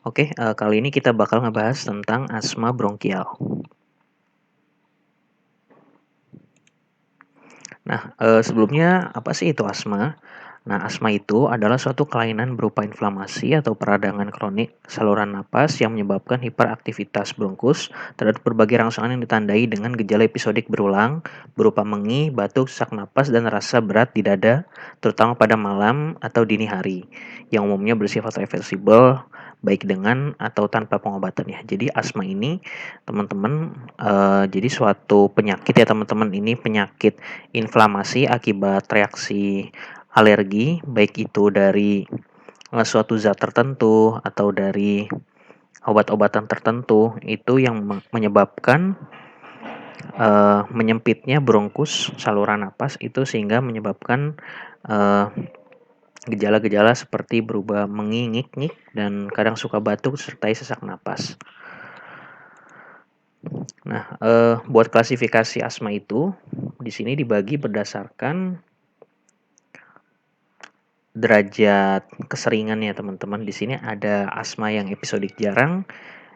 Oke, kali ini kita bakal ngebahas tentang asma bronkial. Nah, sebelumnya apa sih itu asma? Nah, asma itu adalah suatu kelainan berupa inflamasi atau peradangan kronik saluran napas yang menyebabkan hiperaktivitas bronkus terhadap berbagai rangsangan yang ditandai dengan gejala episodik berulang berupa mengih, batuk, sesak napas, dan rasa berat di dada, terutama pada malam atau dini hari, yang umumnya bersifat reversibel baik dengan atau tanpa pengobatan ya. Jadi asma ini teman-teman jadi suatu penyakit ya teman-teman, ini penyakit inflamasi akibat reaksi alergi, baik itu dari suatu zat tertentu atau dari obat-obatan tertentu, itu yang menyebabkan menyempitnya bronkus saluran napas itu, sehingga menyebabkan uh, gejala-gejala seperti berubah mengingik-ngik dan kadang suka batuk sertai sesak napas. Nah, buat klasifikasi asma itu di sini dibagi berdasarkan derajat keseringannya teman-teman. Di sini ada asma yang episodik jarang,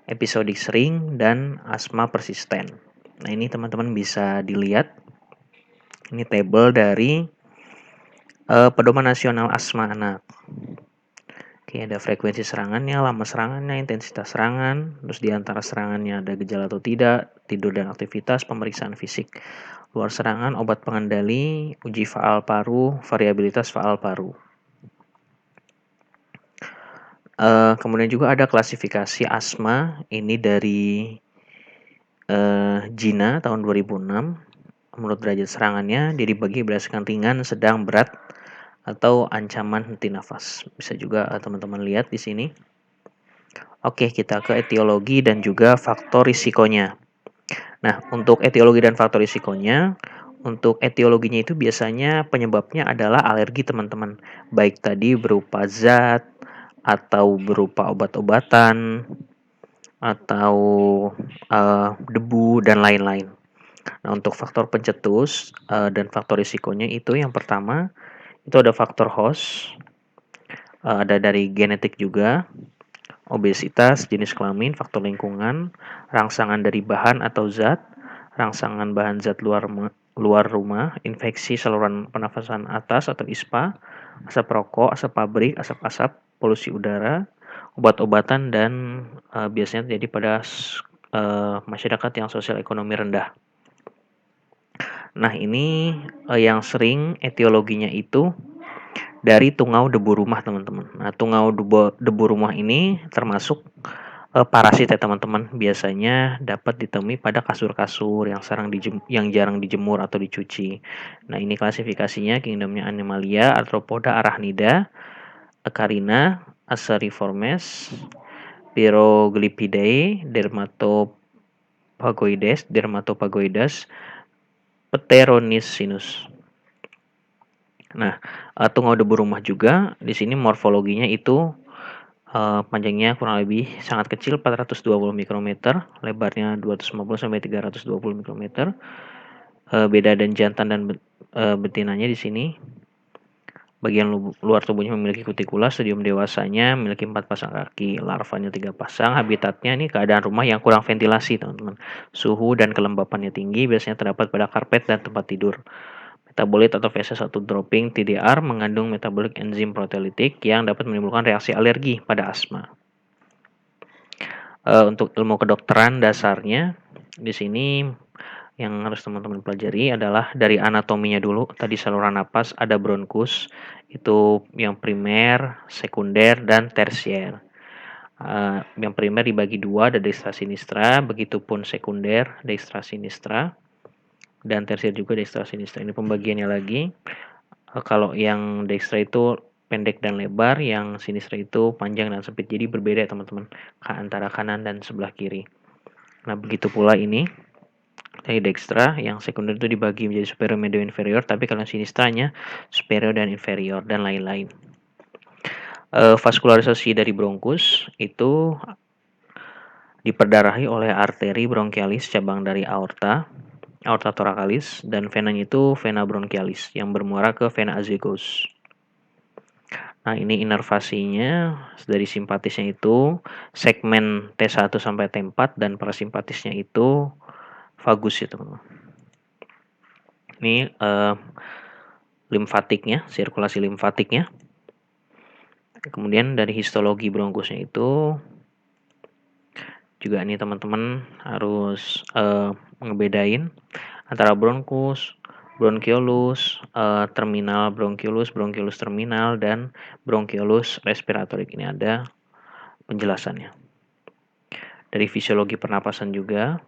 episodik sering, dan asma persisten. Nah, ini teman-teman bisa dilihat. Ini tabel dari Pedoman Nasional Asma Anak. Oke, ada frekuensi serangannya, lama serangannya, intensitas serangan, terus di antara serangannya ada gejala atau tidak, tidur dan aktivitas, pemeriksaan fisik luar serangan, obat pengendali, uji faal paru, variabilitas faal paru. Kemudian juga ada klasifikasi asma, ini dari Gina tahun 2006. Menurut derajat serangannya, dia dibagi berdasarkan ringan, sedang, berat, atau ancaman henti nafas. Bisa juga teman-teman lihat di sini. Oke, kita ke etiologi dan juga faktor risikonya. Nah, untuk etiologi dan faktor risikonya, untuk etiologinya itu biasanya penyebabnya adalah alergi teman-teman. Baik tadi berupa zat, atau berupa obat-obatan, atau debu, dan lain-lain. Nah, untuk faktor pencetus dan faktor risikonya itu yang pertama, itu ada faktor host, ada dari genetik juga, obesitas, jenis kelamin, faktor lingkungan, rangsangan dari bahan atau zat, rangsangan bahan zat luar rumah, infeksi saluran pernafasan atas atau ISPA, asap rokok, asap pabrik, asap-asap, polusi udara, obat-obatan, dan biasanya terjadi pada masyarakat yang sosial ekonomi rendah. Nah, ini yang sering etiologinya itu dari tungau debu rumah, teman-teman. Nah, tungau debu rumah ini termasuk parasit ya, teman-teman. Biasanya dapat ditemui pada kasur-kasur yang jarang dijemur atau dicuci. Nah, ini klasifikasinya kingdomnya Animalia, Arthropoda, Arachnida, Acarina, Aceriformes, Pyroglyphidae, Dermatopagoides, Pteronyscinus. Nah, tungau debu rumah juga di sini morfologinya itu panjangnya kurang lebih sangat kecil, 420 mikrometer, lebarnya 250 sampai 320 mikrometer. Beda dan jantan dan betinanya di sini. Bagian luar tubuhnya memiliki kutikula, stadium dewasanya memiliki 4 pasang kaki, larvanya 3 pasang. Habitatnya ini keadaan rumah yang kurang ventilasi, teman-teman. Suhu dan kelembapannya tinggi, biasanya terdapat pada karpet dan tempat tidur. Metabolit atau fase 1 dropping TDR mengandung metabolik enzim proteolitik yang dapat menimbulkan reaksi alergi pada asma. Untuk ilmu kedokteran dasarnya di sini yang harus teman-teman pelajari adalah dari anatominya dulu. Tadi saluran napas ada bronkus, itu yang primer, sekunder, dan tersier. Yang primer dibagi dua, ada dextra sinistra, begitupun sekunder dextra sinistra, dan tersier juga dextra sinistra. Ini pembagiannya lagi. Kalau yang dextra itu pendek dan lebar, yang sinistra itu panjang dan sempit. Jadi berbeda ya teman-teman, antara kanan dan sebelah kiri. Nah, begitu pula ini dari dextra, yang sekunder itu dibagi menjadi superior, medial, inferior, tapi kalau sinistranya superior dan inferior, dan lain-lain. Vaskularisasi dari bronkus itu diperdarahi oleh arteri bronkialis cabang dari aorta thoracalis, dan venanya itu vena bronchialis yang bermuara ke vena azygos. Nah, ini inervasinya dari simpatisnya itu segmen T1 sampai T4 dan parasimpatisnya itu vagus ya, teman-teman. Ini limfatiknya, sirkulasi limfatiknya. Kemudian dari histologi bronkusnya itu juga nih teman-teman harus ngebedain antara bronkus, bronchiolus, terminal bronchiolus, bronchiolus terminal, dan bronchiolus respiratorik. Ini ada penjelasannya. Dari fisiologi pernapasan juga.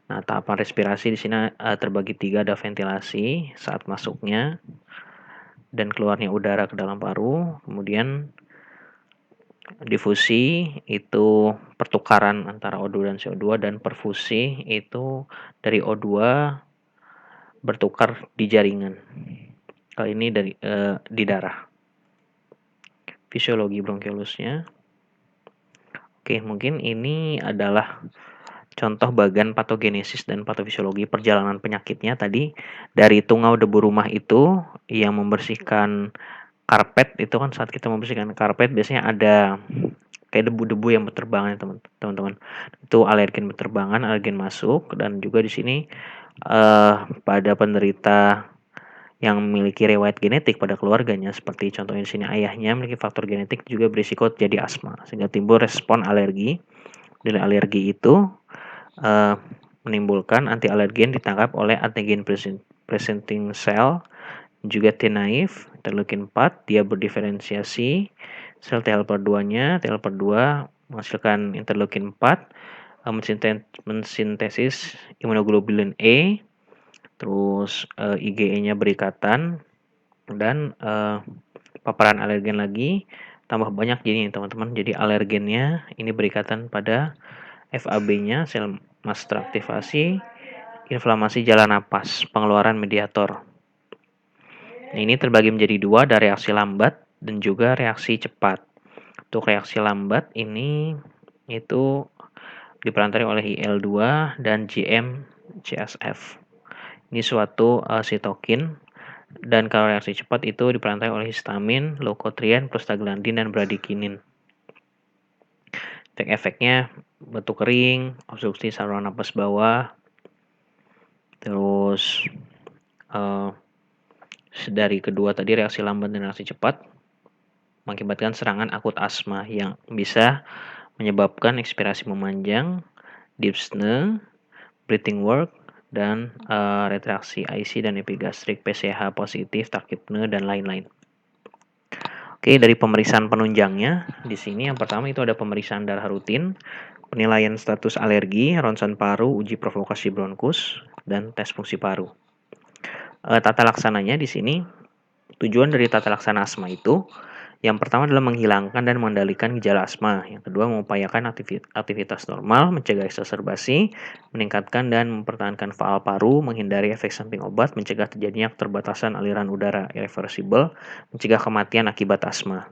Nah, tahapan respirasi di sini terbagi 3, ada ventilasi saat masuknya dan keluarnya udara ke dalam paru, kemudian difusi itu pertukaran antara O2 dan CO2, dan perfusi itu dari O2 bertukar di jaringan. Kali ini di darah. Fisiologi bronchiolusnya. Oke, mungkin ini adalah contoh bagan patogenesis dan patofisiologi perjalanan penyakitnya tadi. Dari tungau debu rumah itu yang membersihkan karpet, itu kan saat kita membersihkan karpet biasanya ada kayak debu-debu yang berterbangan ya teman-teman. Itu alergen berterbangan, alergen masuk, dan juga di sini pada penderita yang memiliki riwayat genetik pada keluarganya, seperti contohnya di sini ayahnya memiliki faktor genetik juga berisiko jadi asma, sehingga timbul respon alergi. Dan alergi itu menimbulkan anti alergen ditangkap oleh antigen presenting cell, juga T-naive, interleukin 4, dia berdiferensiasi sel T helper 2-nya, T helper 2 menghasilkan interleukin 4, mensintesis imunoglobulin E, terus IgE-nya berikatan, dan paparan alergen lagi tambah banyak jadi teman-teman. Jadi alergennya ini berikatan pada FAB-nya, sel master aktivasi, inflamasi jalan napas, pengeluaran mediator. Nah, ini terbagi menjadi 2, ada reaksi lambat dan juga reaksi cepat. Untuk reaksi lambat ini itu diperantarai oleh IL-2 dan GM-CSF. Ini suatu sitokin. Dan kalau reaksi cepat itu diperantarai oleh histamin, leukotrien, prostaglandin, dan bradikinin. Efek-efeknya batuk kering, obstruksi saluran napas bawah, terus dari kedua tadi reaksi lambat dan reaksi cepat mengakibatkan serangan akut asma yang bisa menyebabkan ekspirasi memanjang, dyspnea, breathing work, dan retraksi IC dan epigastrik, PCH positif, tachypnea, dan lain-lain. Oke, dari pemeriksaan penunjangnya di sini yang pertama itu ada pemeriksaan darah rutin, penilaian status alergi, ronsen paru, uji provokasi bronkus, dan tes fungsi paru. Tata laksananya di sini, tujuan dari tata laksana asma itu yang pertama adalah menghilangkan dan mengendalikan gejala asma. Yang kedua, mengupayakan aktivitas normal, mencegah eksaserbasi, meningkatkan dan mempertahankan faal paru, menghindari efek samping obat, mencegah terjadinya keterbatasan aliran udara irreversibel, mencegah kematian akibat asma.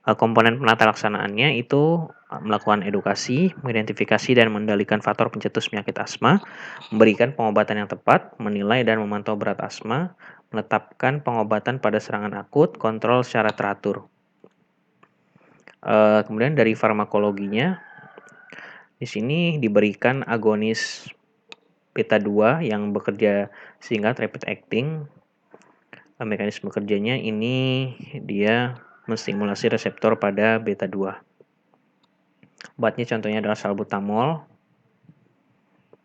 Komponen penata laksanaannya itu melakukan edukasi, mengidentifikasi dan mengendalikan faktor pencetus penyakit asma, memberikan pengobatan yang tepat, menilai dan memantau berat asma, menetapkan pengobatan pada serangan akut, kontrol secara teratur. Kemudian dari farmakologinya, di sini diberikan agonis beta 2 yang bekerja singkat, rapid acting. Mekanisme kerjanya ini dia menstimulasi reseptor pada beta 2. Obatnya contohnya adalah salbutamol.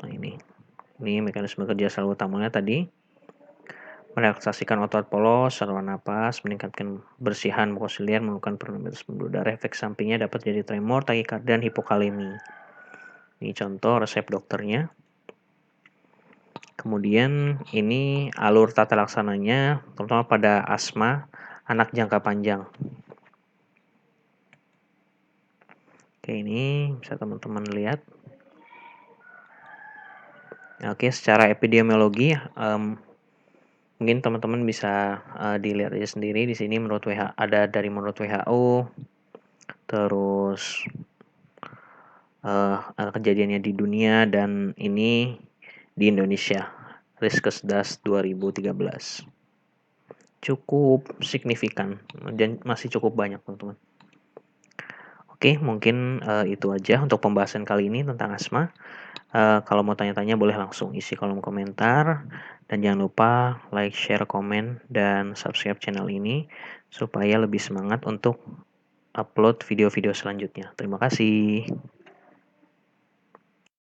Nah, ini mekanisme kerja salbutamolnya tadi. Merelaksasikan otot polos, saluran napas, meningkatkan bersihan mukosiliar, menurunkan permeabilitas pembuluh darah. Efek sampingnya dapat jadi tremor, takikardia, dan hipokalemi. Ini contoh resep dokternya. Kemudian ini alur tata laksananya, terutama pada asma anak jangka panjang. Oke, ini bisa teman-teman lihat. Oke, secara epidemiologi, mungkin teman-teman bisa dilihat aja sendiri di sini menurut ada dari menurut WHO, terus kejadiannya di dunia, dan ini di Indonesia, Riskesdas 2013. cukup signifikan dan masih cukup banyak, teman-teman. Oke, mungkin, itu aja untuk pembahasan kali ini tentang asma. Kalau mau tanya-tanya boleh langsung isi kolom komentar, dan jangan lupa like, share, komen, dan subscribe channel ini supaya lebih semangat untuk upload video-video selanjutnya. Terima kasih.